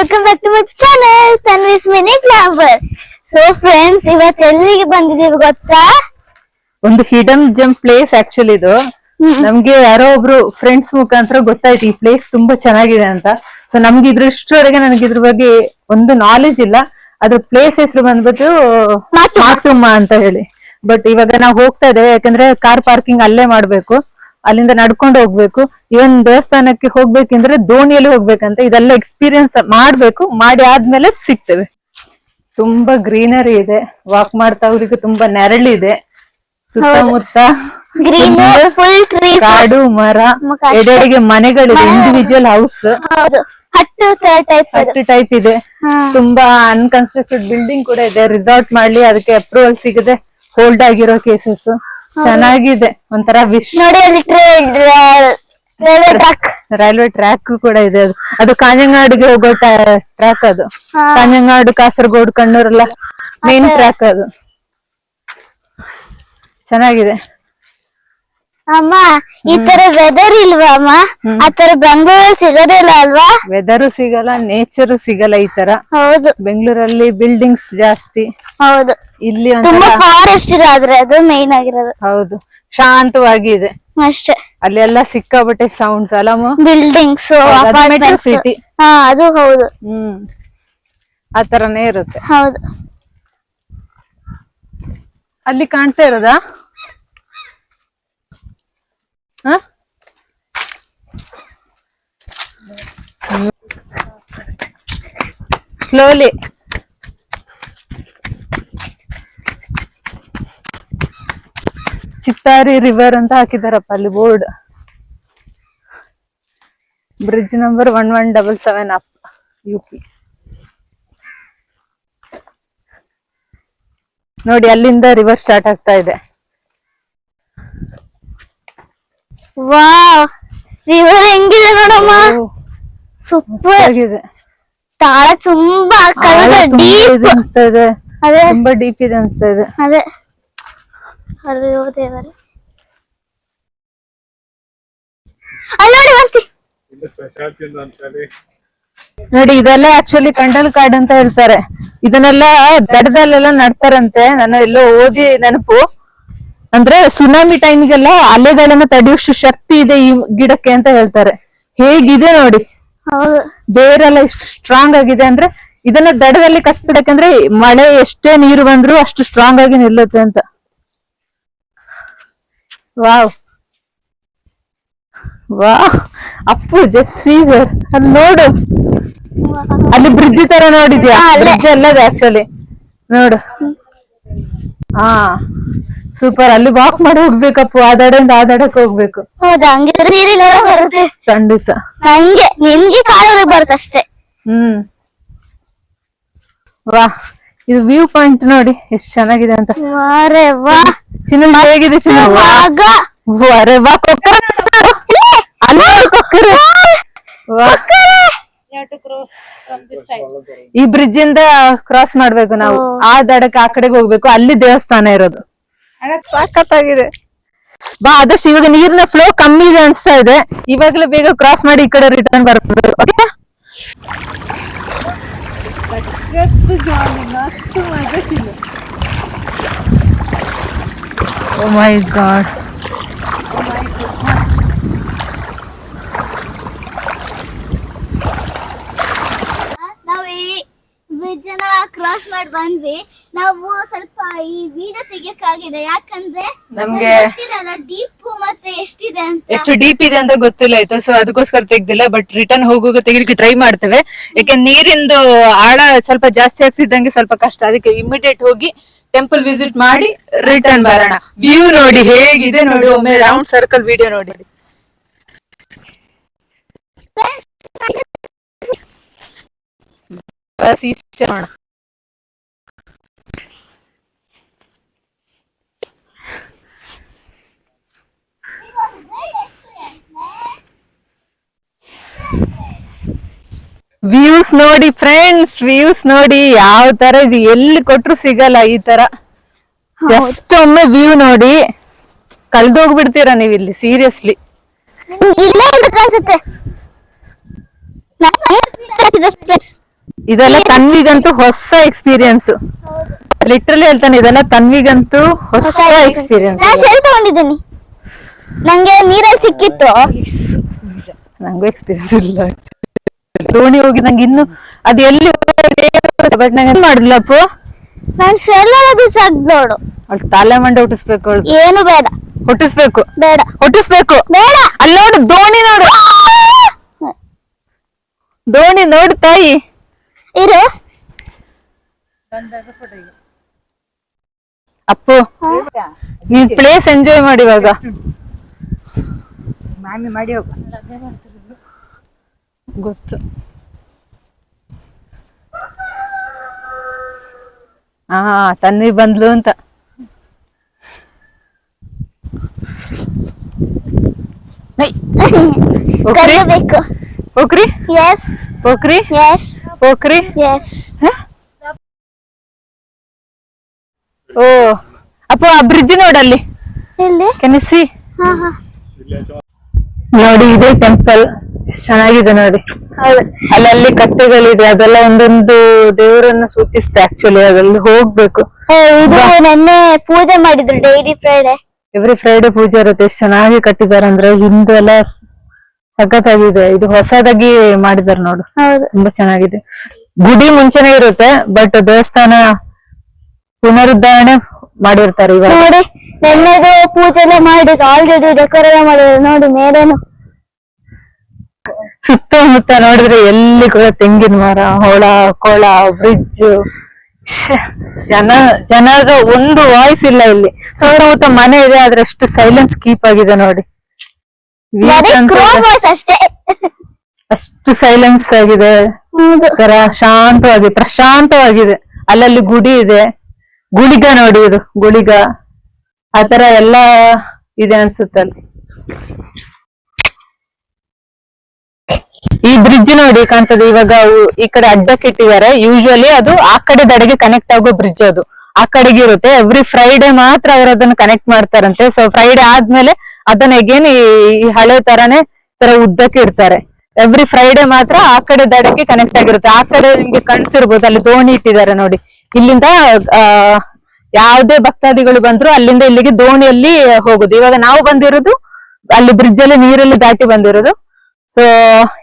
Welcome back to my channel Tanvi's mini flower. So friends, ಇವತ್ತು ಎಲ್ಲಿಗೆ ಬಂದಿದೀವಿ ಗೊತ್ತಾ? ಒಂದು ಹಿಡನ್ ಜೆಮ್ ಪ್ಲೇಸ್ ಆಕ್ಚುಲಿ ಇದು. ನಮ್ಗೆ ಯಾರೋ ಒಬ್ರು ಫ್ರೆಂಡ್ಸ್ ಮುಖಾಂತರ ಗೊತ್ತಾಯ್ತು ಈ ಪ್ಲೇಸ್ ತುಂಬಾ ಚೆನ್ನಾಗಿದೆ ಅಂತ. ಸೊ ನಮ್ಗೆ ಇಷ್ಟರವರೆಗೆ ನನಗೆ ಇದ್ರ ಬಗ್ಗೆ ಒಂದು ನಾಲೆಜ್ ಇಲ್ಲ. ಅದ್ರ ಪ್ಲೇಸ್ ಹೆಸರು ಬಂದ್ಬಿಟ್ಟು ಮಾಟುಮ್ಮ ಅಂತ ಹೇಳಿ. ಬಟ್ ಇವಾಗ ನಾವು ಹೋಗ್ತಾ ಇದ್ದೇವೆ, ಯಾಕಂದ್ರೆ ಕಾರ್ ಪಾರ್ಕಿಂಗ್ ಅಲ್ಲೇ ಮಾಡ್ಬೇಕು, ಅಲ್ಲಿಂದ ನಡ್ಕೊಂಡು ಹೋಗ್ಬೇಕು. ಇವನ್ ದೇವಸ್ಥಾನಕ್ಕೆ ಹೋಗ್ಬೇಕಂದ್ರೆ ದೋಣಿಯಲ್ಲಿ ಹೋಗ್ಬೇಕಂತ. ಇದೆಲ್ಲ ಎಕ್ಸ್ಪೀರಿಯನ್ಸ್ ಮಾಡ್ಬೇಕು, ಮಾಡಿ ಆದ್ಮೇಲೆ ಸಿಗ್ತೇವೆ. ತುಂಬಾ ಗ್ರೀನರಿ ಇದೆ, ವಾಕ್ ಮಾಡ್ತಾ ಅವ್ರಿಗೆ ತುಂಬಾ ನೆರಳಿದೆ. ಸುತ್ತಮುತ್ತ ಕಾಡು ಮರ, ಎಡೆಗೆ ಮನೆಗಳಿದೆ, ಇಂಡಿವಿಜುವಲ್ ಹೌಸ್, ಹತ್ತು ಟೈಪ್ ಇದೆ. ತುಂಬಾ ಅನ್ಕನ್ಸ್ಟ್ರಕ್ಟೆಡ್ ಬಿಲ್ಡಿಂಗ್ ಕೂಡ ಇದೆ. ರಿಸಾರ್ಟ್ ಮಾಡ್ಲಿ ಅದಕ್ಕೆ ಅಪ್ರೂವಲ್ ಸಿಗದೆ ಹೋಲ್ಡ್ ಆಗಿರೋ ಕೇಸಸ್. ಚೆನ್ನಾಗಿದೆ, ಒಂಥರ ವಿಶ್ ನೋಡಿ. ರೈಲ್ವೆ ಟ್ರ್ಯಾಕ್ ಕೂಡ ಇದೆ. ಅದು ಕಾಂಜಂಗಾಡಿಗೆ ಹೋಗೋ ಟ್ರ್ಯಾಕ್. ಅದು ಕಾಂಜಂಗಾಡು, ಕಾಸರಗೋಡು, ಕಣ್ಣೂರೆಲ್ಲ ಮೇನ್ ಟ್ರ್ಯಾಕ್ ಅದು. ಚೆನ್ನಾಗಿದೆ ಅಮ್ಮ. ಈ ತರ ವೆದರ್ ಇಲ್ವಾ ಅಮ್ಮ? ಆ ತರ ಬೆಂಗಳೂರಲ್ಲಿ ಸಿಗೋದಿಲ್ಲ ಅಲ್ವಾ? ವೆದರ್ ಸಿಗಲ್ಲ, ನೇಚರ್ ಸಿಗಲ್ಲ ಈ ತರ. ಹೌದು, ಬೆಂಗಳೂರಲ್ಲಿ ಬಿಲ್ಡಿಂಗ್ಸ್ ಜಾಸ್ತಿ. ಹೌದು, ಇಲ್ಲಿ ತುಂಬಾ ಫಾರೆಸ್ಟ್ ಇದೆ, ಆದ್ರೆ ಅದು ಮೇನ್ ಆಗಿರೋದು. ಹೌದು, ಶಾಂತವಾಗಿದೆ ಅಷ್ಟೇ. ಅಲ್ಲಿ ಎಲ್ಲ ಸಿಕ್ಕಾಪಟ್ಟೆ ಸೌಂಡ್ಸ್ ಅಲ್ಲ, ಬಿಲ್ಡಿಂಗ್ಸ್, ಸಿಟಿ. ಅದು ಹೌದು. ಆ ತರನೇ ಇರುತ್ತೆ. ಹೌದು. ಅಲ್ಲಿ ಕಾಣ್ತಾ ಇರೋದಾ? ಸ್ಲೋಲಿ. ಚಿತ್ತಾರಿ ರಿವರ್ ಅಂತ ಹಾಕಿದಾರಪ್ಪ ಅಲ್ಲಿ board. Bridge number 1177 up UP. ನೋಡಿ, ಅಲ್ಲಿಂದ ರಿವರ್ ಸ್ಟಾರ್ಟ್ ಆಗ್ತಾ ಇದೆ. ವಾವ್, ರಿವರ್ ಹೆಂಗಿದೆ ನೋಡಮ್ಮ, ಸೂಪರ್ ಆಗಿದೆ. ತಾಳ ತುಂಬಾ ಡೀಪ್ ಅನ್ಸ್ತಾ ಇದೆ. ತುಂಬಾ ಡೀಪ್ ಇದೆ ಅನ್ಸ್ತಾ ಇದೆ. ಅದೇ ಅಯ್ಯೋ ದೇವರೇ, ನೋಡಿ ಇದೆಲ್ಲ ಆಕ್ಚುಲಿ ಕಂಡಲ್ ಕಾಡ್ ಅಂತ ಹೇಳ್ತಾರೆ. ಇದನ್ನೆಲ್ಲ ದಡದಲ್ಲೆಲ್ಲ ನಡ್ತಾರಂತೆ. ನಾನು ಎಲ್ಲೋ ಓದಿ ನೆನಪು. ಅಂದ್ರೆ ಸುನಾಮಿ ಟೈಮ್ಗೆಲ್ಲ ಅಲೆಗಳನ್ನ ತಡೆಯುವಷ್ಟು ಶಕ್ತಿ ಇದೆ ಈ ಗಿಡಕ್ಕೆ ಅಂತ ಹೇಳ್ತಾರೆ. ಹೇಗಿದೆ ನೋಡಿ, ಬೇರೆಲ್ಲ ಇಷ್ಟು ಸ್ಟ್ರಾಂಗ್ ಆಗಿದೆ. ಅಂದ್ರೆ ಇದನ್ನ ದಡದಲ್ಲಿ ಕಟ್ಬಿಡಕಂದ್ರೆ ಮಳೆ ಎಷ್ಟೇ ನೀರು ಬಂದ್ರು ಅಷ್ಟು ಸ್ಟ್ರಾಂಗ್ ಆಗಿ ನಿಲ್ಲುತ್ತೆ ಅಂತ. ವಾವ್ ವಾಹ್, ಅಪ್ಪು ಜೆಸ್ಸಿ ಅಲ್ಲಿ ನೋಡು, ಅಲ್ಲಿ ಬ್ರಿಡ್ಜ್ ತರ ನೋಡಿದ್ಯಾ? ಬ್ರಿಡ್ಜ್ ಅಲ್ಲದೆ ಆಕ್ಚುಲಿ ನೋಡು. ಸೂಪರ್. ಅಲ್ಲಿ ವಾಕ್ ಮಾಡಿ ಹೋಗ್ಬೇಕಪ್ಪು, ಆ ದಡದಿಂದ ಆ ದಡಕ್ಕೆ ಹೋಗ್ಬೇಕು. ಹೌದಾ? ಹಂಗಿದ್ರೆ ನೀರಿಲ್ಲ ಬರುತ್ತೆ ಖಂಡಿತ. ನಂಗೆ ನಿಮ್ಗೆ ಕಾಲುವೆ ಬರುತ್ತೆ ಅಷ್ಟೇ. ವಾಹ್, ಇದು ವ್ಯೂ ಪಾಯಿಂಟ್ ನೋಡಿ ಎಷ್ಟು ಚೆನ್ನಾಗಿದೆ ಅಂತ. ಚಿನ್ನ ಹೇಗಿದೆ ಚಿನ್ನ? ಅರೆ ವಾ, ಕೊಕ್ಕರೆ ಅಲ್ಲಿ ಕೊಕ್ಕರೆ. ಈ ಬ್ರಿಡ್ಜ್ ಇಂದ ಕ್ರಾಸ್ ಮಾಡ್ಬೇಕು ನಾವು. ಆ ದಡಕ್ಕೆ ಆ ಕಡೆಗೆ ಹೋಗ್ಬೇಕು, ಅಲ್ಲಿ ದೇವಸ್ಥಾನ ಇರೋದು. ಸಾಕತ್ತಾಗಿದೆ. ಬಾ, ಆದಷ್ಟು ಇವಾಗ ನೀರಿನ ಫ್ಲೋ ಕಮ್ಮಿ ಇದೆ ಅನ್ಸ್ತಾ ಇದೆ. ಇವಾಗಲೇ ಬೇಗ ಕ್ರಾಸ್ ಮಾಡಿ ಈ ಕಡೆ ರಿಟರ್ನ್ ಬರ್ಬೇಕು. ಓ ಮೈ ಗಾಡ್, ಬ್ರಿಡ್ಜ್ ಅನ್ನ ಕ್ರಾಸ್ ಮಾಡಿ ಬಂದ್ವಿ. ನಾವು ಸ್ವಲ್ಪ ಈ ವಿಡಿಯೋ ತೆಗಿಯಕ್ಕಾಗಿದೆ, ಯಾಕಂದ್ರೆ ನಮ್ಗೆ ಡೀಪ್ ಮತ್ತೆ ಎಷ್ಟಿದೆ ಅಂತ, ಎಷ್ಟು ಡೀಪ್ ಇದೆ ಅಂತ ಗೊತ್ತಿಲ್ಲ ಆಯ್ತಾ. ಸೊ ಅದಕ್ಕೋಸ್ಕರ ತೆಗ್ದಿಲ್ಲ. ಬಟ್ ರಿಟರ್ನ್ ಹೋಗುವಾಗ ತೆಗಿಲಿಕ್ಕೆ ಟ್ರೈ ಮಾಡ್ತೇವೆ. ಯಾಕೆ ನೀರಿಂದು ಆಳ ಸ್ವಲ್ಪ ಜಾಸ್ತಿ ಆಗ್ತಿದ್ದಂಗೆ ಸ್ವಲ್ಪ ಕಷ್ಟ. ಅದಕ್ಕೆ ಇಮಿಡಿಯೇಟ್ ಹೋಗಿ ಟೆಂಪಲ್ ವಿಸಿಟ್ ಮಾಡಿ ರಿಟರ್ನ್ ಬರೋಣ. ವ್ಯೂ ನೋಡಿ ಹೇಗಿದೆ ನೋಡಿ, ಒಮ್ಮೆ ರೌಂಡ್ ಸರ್ಕಲ್ ವಿಡಿಯೋ ನೋಡಿ. ಬಸ್ ಇಷ್ಟ ನೋಡ. ವ್ಯೂಸ್ ನೋಡಿ ಫ್ರೆಂಡ್ಸ್, ವ್ಯೂಸ್ ನೋಡಿ ಯಾವ ತರ ಇದು. ಎಲ್ಲಿ ಕೊಟ್ರು ಸಿಗಲ್ಲ ಈ ತರ. ಜಸ್ಟ್ ಒಮ್ಮೆ ವ್ಯೂ ನೋಡಿ ಕಳ್ದೋಗ್ಬಿಡ್ತೀರಾ ನೀವು ಇಲ್ಲಿ, ಸೀರಿಯಸ್ಲಿ. ಇಲ್ಲೇ ಅನ್ಸುತ್ತೆ. ಇದೆಲ್ಲ ತನ್ವಿಗಂತೂ ಹೊಸ ಎಕ್ಸ್ಪೀರಿಯನ್ಸ್. ಲಿಟ್ರಲಿ ಹೇಳ್ತಾನೆ, ಇದೆಲ್ಲ ತನ್ವಿಗಂತೂ ಹೊಸ ಎಕ್ಸ್ಪೀರಿಯನ್ಸ್. ನಾನು ಶೆಲ್ ತಗೊಂಡಿದ್ದೀನಿ, ನಂಗೆ ನೀರಲ್ಲಿ ಸಿಕ್ಕಿತ್ತು. ನಂಗೂ ಎಕ್ಸ್ಪೀರಿಯನ್ಸ್ ಇಲ್ಲ. ದೋಣಿ ಹೋಗಿ ನಂಗೆ ಇನ್ನು ಅದು ಎಲ್ಲಿ ಬಟ್ ನಂಗೆ ಮಾಡಿದ್ಲಪ್ಪು. ನಾನು ಶೆಲ್ ಎಲ್ಲ ಬಿಸಾಕ್ದೋಡು. ಅವಳು ತಲೆ ಮಂಡೆ ಹುಟ್ಟಿಸ್ಬೇಕು. ಅವಳು ಏನು ಬೇಡ. ಹುಟ್ಟಿಸ್ಬೇಕು, ಬೇಡ, ಹುಟ್ಟಿಸ್ಬೇಕು. ಬೇಡ. ಅಲ್ಲಿ ನೋಡು ದೋಣಿ, ನೋಡು ದೋಣಿ ನೋಡು ತಾಯಿ. ಇರು ಅಪ್ಪು, ನೀನ್ ಪ್ಲೇಸ್ ಎಂಜಾಯ್ ಮಾಡಿ ಇವಾಗ. ಮಾಡಿ ಹೋಗು. ಗೊತ್ತು. ಹಾ, ತನ್ವಿ ಬಂದ್ಲು ಅಂತ. ಕಲಿಬೇಕು. ಪೋಖ್ರಿ, ಎಸ್ ಪೋಖ್ರಿ, ಎಸ್ ಪೋಖ್ರಿ. ಎಸ್. ಓ ಅಪ್ಪ, ಆ ಬ್ರಿಡ್ಜ್ ನೋಡಲ್ಲಿ, ಎಲ್ಲಿ? ಕೆನಿಸಿ ಹಾ ಹಾ. ನೋಡಿ, ಇದೆ ಟೆಂಪಲ್. ಎಷ್ಟು ಚೆನ್ನಾಗಿದೆ ನೋಡಿ. ಅಲ್ಲಲ್ಲಿ ಕಟ್ಟೆಗಳಿದೆ, ಅದೆಲ್ಲ ಒಂದೊಂದು ದೇವರನ್ನ ಸೂಚಿಸುತ್ತೆ. ಆಕ್ಚುಲಿ ಅದೆಲ್ಲ ಹೋಗ್ಬೇಕು. ಇದು ನೆನ್ನೆ ಪೂಜೆ ಮಾಡಿದ್ರು, ಡೈಲಿ ಫ್ರೈಡೆ. ಎವ್ರಿ ಫ್ರೈಡೆ ಪೂಜೆ ಇರುತ್ತೆ. ಎಷ್ಟು ಚೆನ್ನಾಗಿ ಕಟ್ಟಿದ್ದಾರೆ ಅಂದ್ರೆ, ಹಿಂದೆಲ್ಲ ಸಖತ್ತಾಗಿದೆ. ಇದು ಹೊಸದಾಗಿ ಮಾಡಿದಾರೆ ನೋಡು, ಹೌದು. ತುಂಬಾ ಚೆನ್ನಾಗಿದೆ. ಗುಡಿ ಮುಂಚೆನೆ ಇರುತ್ತೆ, ಬಟ್ ದೇವಸ್ಥಾನ ಪುನರುದ್ಧಾರಣೆ ಮಾಡಿರ್ತಾರೆ ಇವಾಗ. ನೋಡಿ, ನೆನ್ನೆದು ಪೂಜೆ ಎಲ್ಲ ಮಾಡಿದ್ರು, ಆಲ್ರೆಡಿ ಡೆಕೋರೇಟ್ ಮಾಡಿದ್ರು. ನೋಡಿ ಮೇಲೇನು ಸುತ್ತಮುತ್ತ ನೋಡಿದ್ರೆ ಎಲ್ಲಿ ಕೂಡ ತೆಂಗಿನ ಮರ, ಹೊಳ ಕೊಳ, ಬ್ರಿಡ್ಜ್. ಜನರ ಒಂದು ವಾಯ್ಸ್ ಇಲ್ಲ ಇಲ್ಲಿ. ಸುತ್ತಮುತ್ತ ಮನೆ ಇದೆ, ಆದ್ರೆ ಎಷ್ಟು ಸೈಲೆನ್ಸ್ ಕೀಪ್ ಆಗಿದೆ ನೋಡಿ. ಅಷ್ಟೇ, ಅಷ್ಟು ಸೈಲೆನ್ಸ್ ಆಗಿದೆ, ತರ ಶಾಂತವಾಗಿ ಪ್ರಶಾಂತವಾಗಿದೆ. ಅಲ್ಲಲ್ಲಿ ಗುಡಿ ಇದೆ, ಗುಳಿಗ ನೋಡಿ, ಇದು ಗುಳಿಗ, ಆತರ ಎಲ್ಲ ಇದೆ ಅನ್ಸುತ್ತಲ್ಲಿ. ಈ ಬ್ರಿಡ್ಜ್ ನೋಡಿ ಕಾಣ್ತದೆ ಇವಾಗ. ಈ ಕಡೆ ಅಡ್ಡಕ್ಕೆ ಇಟ್ಟಿದ್ದಾರೆ. ಯೂಶುವಲಿ ಅದು ಆ ಕಡೆ ದಡೆಗೆ ಕನೆಕ್ಟ್ ಆಗೋ ಬ್ರಿಡ್ಜ್, ಅದು ಆ ಕಡೆಗೆ ಇರುತ್ತೆ. ಎವ್ರಿ ಫ್ರೈಡೆ ಮಾತ್ರ ಅವರು ಅದನ್ನ ಕನೆಕ್ಟ್ ಮಾಡ್ತಾರಂತೆ. ಸೊ ಫ್ರೈಡೆ ಆದ್ಮೇಲೆ ಅದನ್ನ ಎಗೇನ್ ಈ ಹಳೆ ತರಾನೇ ಉದ್ದಕ್ಕೆ ಇಡ್ತಾರೆ. ಎವ್ರಿ ಫ್ರೈಡೆ ಮಾತ್ರ ಆ ಕಡೆ ದಡಕ್ಕೆ ಕನೆಕ್ಟ್ ಆಗಿರುತ್ತೆ. ಆ ಕಡೆ ನಿಮ್ಗೆ ಕಾಣಿಸ್ತಿರ್ಬೋದು, ಅಲ್ಲಿ ದೋಣಿ ಇಟ್ಟಿದ್ದಾರೆ ನೋಡಿ. ಇಲ್ಲಿಂದ ಯಾವುದೇ ಭಕ್ತಾದಿಗಳು ಬಂದ್ರು ಅಲ್ಲಿಂದ ಇಲ್ಲಿಗೆ ದೋಣಿಯಲ್ಲಿ ಹೋಗುದು. ಇವಾಗ ನಾವು ಬಂದಿರೋದು ಅಲ್ಲಿ ಬ್ರಿಡ್ಜ್ ಅಲ್ಲಿ ನೀರಲ್ಲಿ ದಾಟಿ ಬಂದಿರೋದು. ಸೊ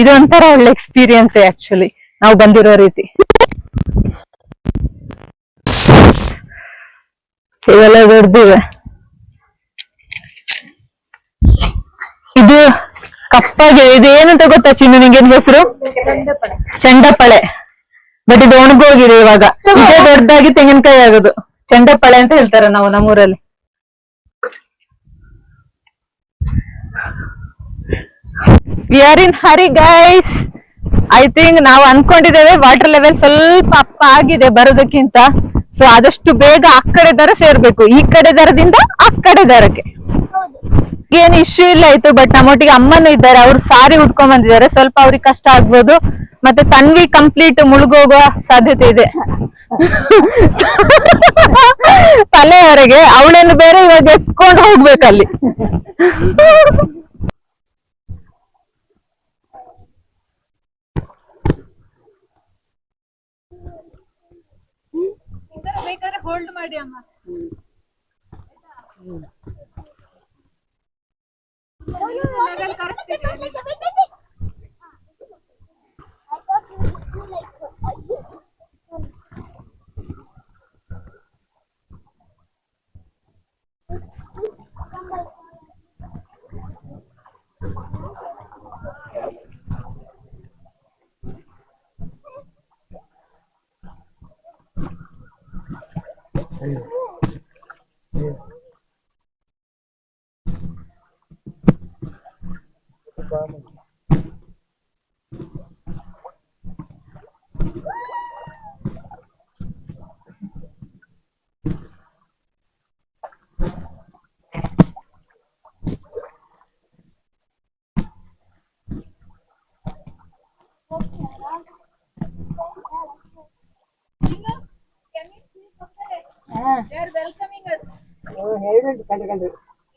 ಇದು ಒಂಥರ ಒಳ್ಳೆ ಎಕ್ಸ್ಪೀರಿಯನ್ಸ್ ಆಕ್ಚುಲಿ, ನಾವು ಬಂದಿರೋ ರೀತಿ. ಇವೆಲ್ಲ ದೊಡ್ಡದಿವೆ. ಇದು ಕಪ್ಪಾಗಿದೆ. ಇದು ಏನಂತ ಗೊತ್ತಾ ಚಿನ್ನು ನಿಂಗೇನ್ ಹೆಸರು? ಚಂಡಪಳೆ. ಬಟ್ ಇದು ಒಣಗೋಗಿದೆ ಇವಾಗ. ಇದೇ ದೊಡ್ಡದಾಗಿ ತೆಂಗಿನಕಾಯಿ ಆಗೋದು. ಚಂಡಪಳೆ ಅಂತ ಹೇಳ್ತಾರೆ ನಾವು ನಮ್ಮೂರಲ್ಲಿ. We are in Hari guys. I think ನಾವು ಅನ್ಕೊಂಡಿದ್ದೇವೆ ವಾಟರ್ ಲೆವೆಲ್ ಸ್ವಲ್ಪ ಅಪ್ಪ ಆಗಿದೆ ಬರೋದಕ್ಕಿಂತ. ಸೊ ಆದಷ್ಟು ಬೇಗ ಆ ಕಡೆ ದರ ಸೇರ್ಬೇಕು, ಈ ಕಡೆ ದರದಿಂದ ಆ ಕಡೆ ದರಕ್ಕೆ. ಏನು ಇಶ್ಯೂ ಇಲ್ಲ ಆಯ್ತು. ಬಟ್ ನಮ್ಮೊಟ್ಟಿಗೆ ಅಮ್ಮನೂ ಇದ್ದಾರೆ, ಅವ್ರು ಸಾರಿ ಉಟ್ಕೊಂಡ್ ಬಂದಿದ್ದಾರೆ. ಸ್ವಲ್ಪ ಅವ್ರಿಗೆ ಕಷ್ಟ ಆಗ್ಬೋದು. ಮತ್ತೆ ತನ್ವಿ ಕಂಪ್ಲೀಟ್ ಮುಳುಗೋಗುವ ಸಾಧ್ಯತೆ ಇದೆ ತಲೆವರೆಗೆ. ಅವಳನ್ನು ಬೇರೆ ಇವಾಗ ಎತ್ಕೊಂಡು ಹೋಗ್ಬೇಕಲ್ಲಿ. ಬೇಕಾದ್ರೆ ಹೋಲ್ಡ್ ಮಾಡಿ ಅಮ್ಮ.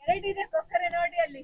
ಎರಡಿದೆ ಕೊಕ್ಕರೆ ನೋಡಿ ಅಲ್ಲಿ.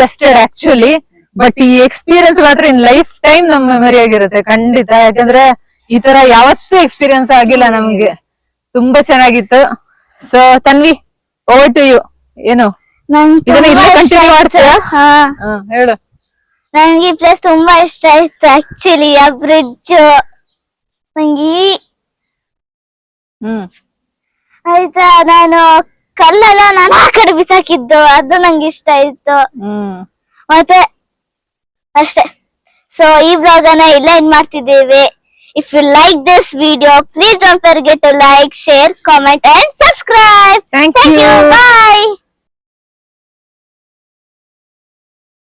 Dusted actually. ಬಟ್ ಈ ಎಕ್ಸ್ಪೀರಿಯನ್ಸ್ ಮಾತ್ರ ಇನ್ ಲೈಫ್ ಟೈಮ್ ನಮ್ ಮೆಮರಿ ಆಗಿರುತ್ತೆ ಖಂಡಿತ. ಯಾಕಂದ್ರೆ ಈ ತರ ಯಾವತ್ತೂ ಎಕ್ಸ್ಪೀರಿಯನ್ಸ್ ಆಗಿಲ್ಲ ನಮ್ಗೆ. ತುಂಬಾ ಚೆನ್ನಾಗಿತ್ತು. So Tanvi, over to you. ಏನು ಇದನ್ನ ಇಲ್ಲೇ ಕಂಟಿನ್ಯೂ ಮಾಡ್ತೀರಾ? ಹೇಳು. ನಂಗೆ ಈ ಪ್ಲೇಸ್ ತುಂಬಾ ಇಷ್ಟ ಆಯ್ತು ಆಕ್ಚುಲಿ. ಆ ಬ್ರಿಡ್ಜ್ ನಂಗೆ ಆಯ್ತಾ, ನಾನು ಕಲ್ಲೆಲ್ಲ ನಾನು ಆ ಕಡೆ ಬಿಸಾಕಿದ್ದು ಅದು ನಂಗೆ ಇಷ್ಟ ಆಯ್ತು. ಮತ್ತೆ ಅಷ್ಟೇ. ಸೊ ಈ ಬ್ಲಾಗ್ ಅನ್ನ ಇಲ್ಲೇ ಎಂಡ್ ಮಾಡ್ತಿದ್ದೇವೆ. If you like this video, please don't forget to like, share, comment and subscribe. Thank you. Bye.